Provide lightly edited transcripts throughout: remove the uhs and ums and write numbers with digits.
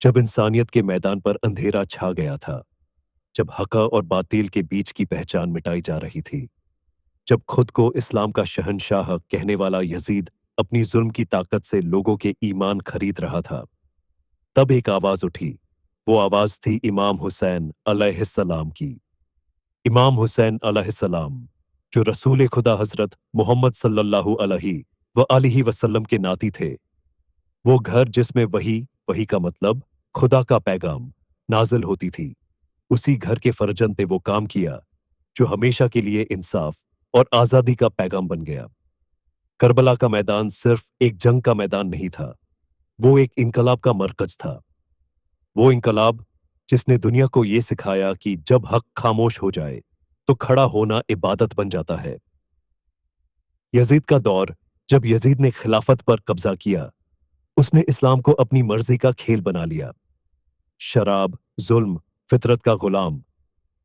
जब इंसानियत के मैदान पर अंधेरा छा गया था, जब हक़ और बातिल के बीच की पहचान मिटाई जा रही थी, जब खुद को इस्लाम का शहंशाह कहने वाला यजीद अपनी जुल्म की ताकत से लोगों के ईमान खरीद रहा था, तब एक आवाज उठी। वो आवाज थी इमाम हुसैन अलैहिस्सलाम की। इमाम हुसैन अलैहिस्सलाम, जो रसूल खुदा हजरत मोहम्मद सल्लल्लाहु अलैहि व आलिहि वसल्लम के नाती थे। वो घर जिसमें वही वही का मतलब खुदा का पैगाम नाजिल होती थी, उसी घर के फर्जंद ने वो काम किया जो हमेशा के लिए इंसाफ और आजादी का पैगाम बन गया। करबला का मैदान सिर्फ एक जंग का मैदान नहीं था, वो एक इनकलाब का मरकज था। वो इनकलाब जिसने दुनिया को ये सिखाया कि जब हक खामोश हो जाए तो खड़ा होना इबादत बन जाता है। यजीद का दौर, जब यजीद ने खिलाफत पर कब्जा किया, उसने इस्लाम को अपनी मर्जी का खेल बना लिया। शराब, जुल्म, फितरत का गुलाम,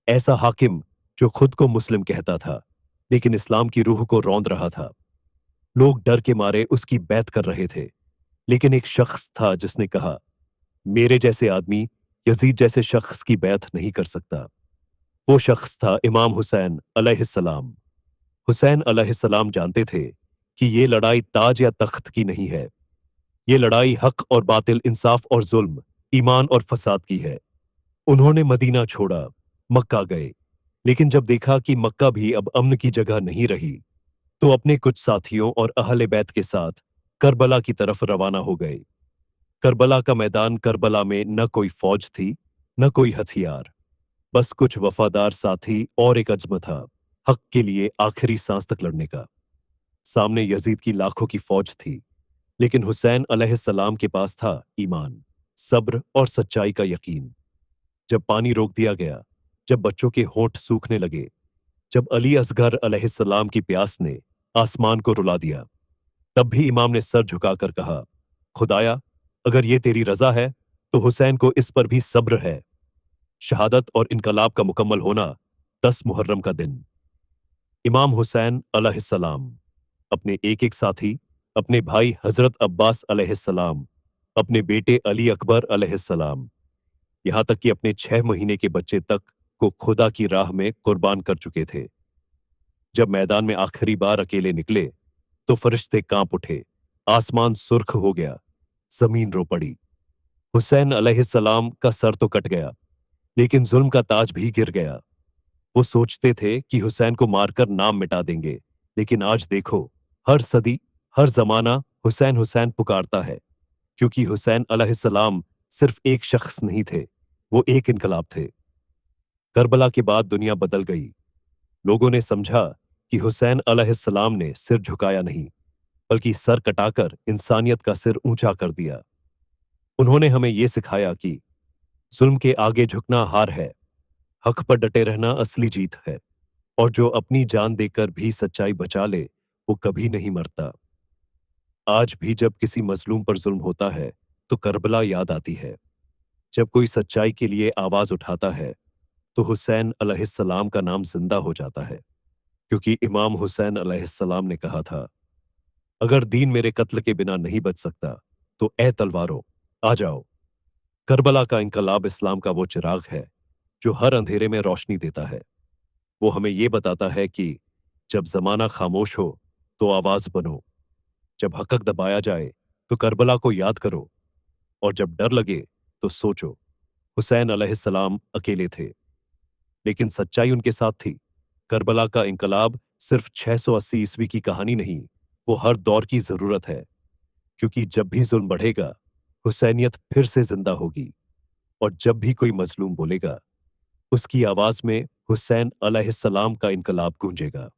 ऐसा हाकिम जो खुद को मुस्लिम कहता था लेकिन इस्लाम की रूह को रौंद रहा था। लोग डर के मारे उसकी बैत कर रहे थे, लेकिन एक शख्स था जिसने कहा, मेरे जैसे आदमी यजीद जैसे शख्स की बैत नहीं कर सकता। वो शख्स था इमाम हुसैन अलैहिस्सलाम। हुसैन अलैहिस्सलाम जानते थे कि ये लड़ाई ताज या तख्त की नहीं है, ये लड़ाई हक और बातिल, इंसाफ और जुल्म, ईमान और फसाद की है। उन्होंने मदीना छोड़ा, मक्का गए, लेकिन जब देखा कि मक्का भी अब अमन की जगह नहीं रही, तो अपने कुछ साथियों और अहले बैत के साथ करबला की तरफ रवाना हो गए। करबला का मैदान, करबला में न कोई फौज थी, न कोई हथियार, बस कुछ वफादार साथी और एक अज़्म था, हक के लिए आखिरी सांस तक लड़ने का। सामने यजीद की लाखों की फौज थी, लेकिन हुसैन अलैहिस्सलाम के पास था ईमान, सब्र और सच्चाई का यकीन। जब पानी रोक दिया गया, जब बच्चों के होंठ सूखने लगे, जब अली असगर अलैहिस्सलाम की प्यास ने आसमान को रुला दिया, तब भी इमाम ने सर झुकाकर कहा, खुदाया, अगर ये तेरी रजा है तो हुसैन को इस पर भी सब्र है। शहादत और इनकलाब का मुकम्मल होना 10 मुहर्रम का दिन। इमाम हुसैन अलैहिस्सलाम अपने एक एक साथी, अपने भाई हजरत अब्बास अलैहिस्सलाम, अपने बेटे अली अकबर अलैहिस्सलाम, यहां तक कि अपने 6 महीने के बच्चे तक को खुदा की राह में कुर्बान कर चुके थे। जब मैदान में आखिरी बार अकेले निकले तो फरिश्ते कांप उठे, आसमान सुर्ख हो गया, जमीन रो पड़ी। हुसैन अलैहिस्सलाम का सर तो कट गया, लेकिन जुल्म का ताज भी गिर गया। वो सोचते थे कि हुसैन को मारकर नाम मिटा देंगे, लेकिन आज देखो, हर सदी, हर जमाना हुसैन हुसैन पुकारता है, क्योंकि हुसैन अलैहिस्सलाम सिर्फ एक शख्स नहीं थे, वो एक इनकलाब थे। करबला के बाद दुनिया बदल गई। लोगों ने समझा कि हुसैन अलैहिस्सलाम ने सिर झुकाया नहीं, बल्कि सर कटाकर इंसानियत का सिर ऊंचा कर दिया। उन्होंने हमें यह सिखाया कि जुल्म के आगे झुकना हार है, हक पर डटे रहना असली जीत है, और जो अपनी जान देकर भी सच्चाई बचा ले, वो कभी नहीं मरता। आज भी जब किसी मजलूम पर जुल्म होता है, तो करबला याद आती है। जब कोई सच्चाई के लिए आवाज उठाता है, तो हुसैन अलैहिस्सलाम का नाम जिंदा हो जाता है, क्योंकि इमाम हुसैन अलैहिस्सलाम ने कहा था, अगर दीन मेरे कत्ल के बिना नहीं बच सकता, तो ए तलवारों, आ जाओ। करबला का इनकलाब इस्लाम का वो चिराग है जो हर अंधेरे में रोशनी देता है। वो हमें ये बताता है कि जब जमाना खामोश हो तो आवाज बनो, जब हक दबाया जाए तो करबला को याद करो, और जब डर लगे तो सोचो, हुसैन अलैहिस्सलाम अकेले थे, लेकिन सच्चाई उनके साथ थी। करबला का इनकलाब सिर्फ 680 ईस्वी की कहानी नहीं, वो हर दौर की जरूरत है, क्योंकि जब भी जुल्म बढ़ेगा, हुसैनियत फिर से जिंदा होगी, और जब भी कोई मजलूम बोलेगा, उसकी आवाज में हुसैन अलैहिस्सलाम का इनकलाब गूंजेगा।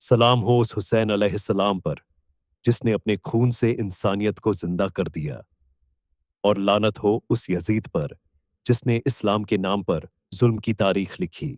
सलाम हो उस हुसैन अलैहिस्सलाम पर जिसने अपने खून से इंसानियत को जिंदा कर दिया, और लानत हो उस यजीद पर जिसने इस्लाम के नाम पर जुल्म की तारीख लिखी।